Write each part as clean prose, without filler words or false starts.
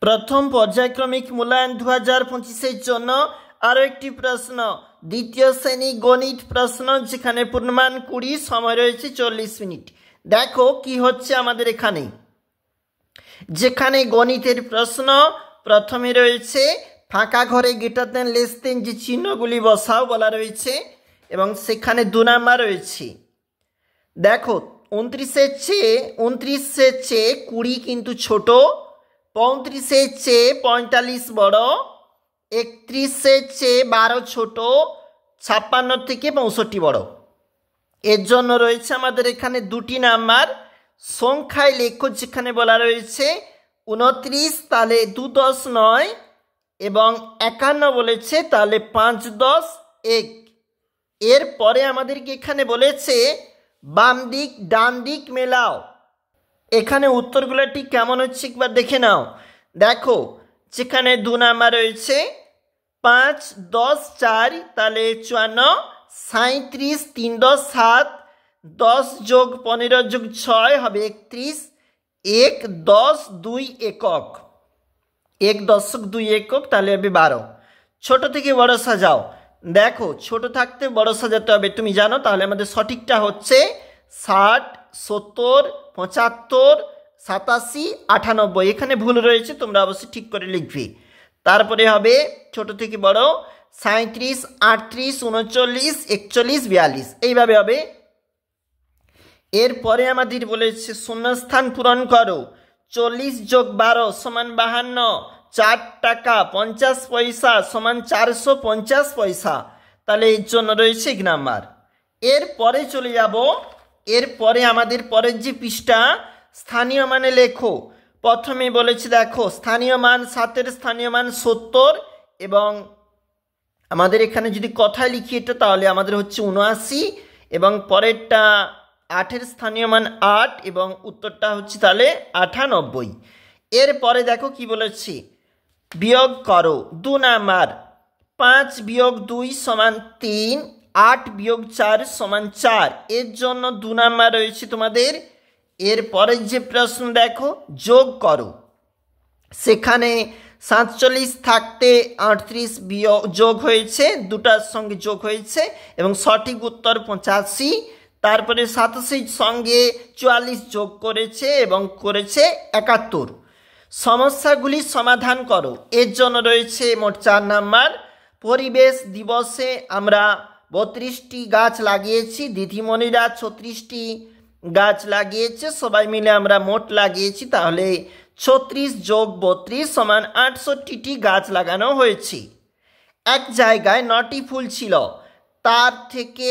প্রথম পর্যায়ক্রমিক মূল্যায়ন 2025-এর জন্য আরও একটি প্রশ্ন, দ্বিতীয় শ্রেণী গণিত প্রশ্ন, যেখানে পূর্ণমান 20, সময় রয়েছে 40 মিনিট। দেখো কি হচ্ছে আমাদের এখানে। যেখানে গণিতের প্রশ্ন প্রথমে রয়েছে ফাঁকা ঘরে গ্রেটার দেন লেস দেন যে চিহ্নগুলি বসাও বলা রয়েছে, এবং সেখানে 2 নাম্বার রয়েছে। দেখো 29-এর চেয়ে 20 কিন্তু ছোট, 35-এর চেয়ে 45 বড়, 31-এর চেয়ে 12 ছোট, 56 থেকে 65 বড়। এর জন্য রয়েছে আমাদের এখানে 2টি নাম্বার। সংখ্যায় লেখো, যেখানে বলা রয়েছে 29, তাহলে 2 10 9, এবং 51 বলেছে, তাহলে 5 10 1। এরপরে আমাদেরকে এখানে বলেছে বাম দিক ডান দিক মেলাও। এখানে উত্তরগুলো ঠিক কেমন হচ্ছে একবার দেখে নাও। দেখো যেখানে 2 নাম্বার রয়েছে 5 10 4, তাহলে 54, 37, 3 10 7, 10 যোগ 15 যোগ 6 হবে 31, 1 10 2 একক, 1.2 একক, তাহলে হবে 12। ছোট থেকে বড় সাজাও। দেখো ছোট থাকতে বড় সাজাতে হবে, তুমি জানো। তাহলে আমাদের সঠিকটা হচ্ছে 60 70 75 87 98। এখানে ভুল রয়েছে, তোমরা অবশ্যই ঠিক করে লিখবে। তারপরে হবে ছোট থেকে বড় 37 38 39 41 42, এইভাবে হবে। এরপরে আমাদের বলেছে শূন্যস্থান পূরণ করো। 40 যোগ 12 সমান 52, 4 টাকা 50 পয়সা সমান 450 পয়সা, তাহলে এর জন্য রয়েছে 1 নাম্বার। এরপরে চলে যাব। এরপরে আমাদের পরের যে পৃষ্ঠা, স্থানীয় মানে লেখো। প্রথমে বলেছে দেখো স্থানীয় মান 7-এর স্থানীয় মান 70, এবং আমাদের এখানে যদি কথায় লিখি এটা, তাহলে আমাদের হচ্ছে 79, এবং পরেরটা 8-এর স্থানীয় মান 8, এবং উত্তরটা হচ্ছে তাহলে 98। এরপরে দেখো কি বলেছি, বিয়োগ করো। 2 নাম্বার 5 বিয়োগ 2 সমান 3, 8 বিয়োগ 4 সমান 4, এর জন্য 2 নাম্বার রয়েছে তোমাদের। এরপরের যে প্রশ্ন দেখো, যোগ করো। সেখানে 47 থাকতে 38 বিয়োগ যোগ হয়েছে, দুটার সঙ্গে যোগ হয়েছে, এবং সঠিক উত্তর 85। তারপরে 87 সঙ্গে 44 যোগ করেছে এবং করেছে 71। সমস্যাগুলি সমাধান করো। এর জন্য রয়েছে মোট 4 নাম্বার। পরিবেশ দিবসে আমরা 32টি গাছ লাগিয়েছি, দিদিমণিরা 36টি গাছ লাগিয়েছে, সবাই মিলে আমরা মোট লাগিয়েছি, তাহলে 36 যোগ 32 সমান 68টি গাছ লাগানো হয়েছে। এক জায়গায় 9টি ফুল ছিল, তার থেকে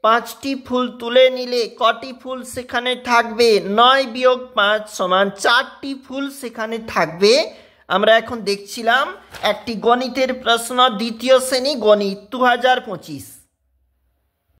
5টি ফুল তুলে নিলে কটি ফুল সেখানে থাকবে? 9 বিয়োগ 5 সমান 4টি ফুল সেখানে থাকবে। আমরা এখন দেখছিলাম একটি গণিতের প্রশ্ন, দ্বিতীয় শ্রেণী গণিত 2025।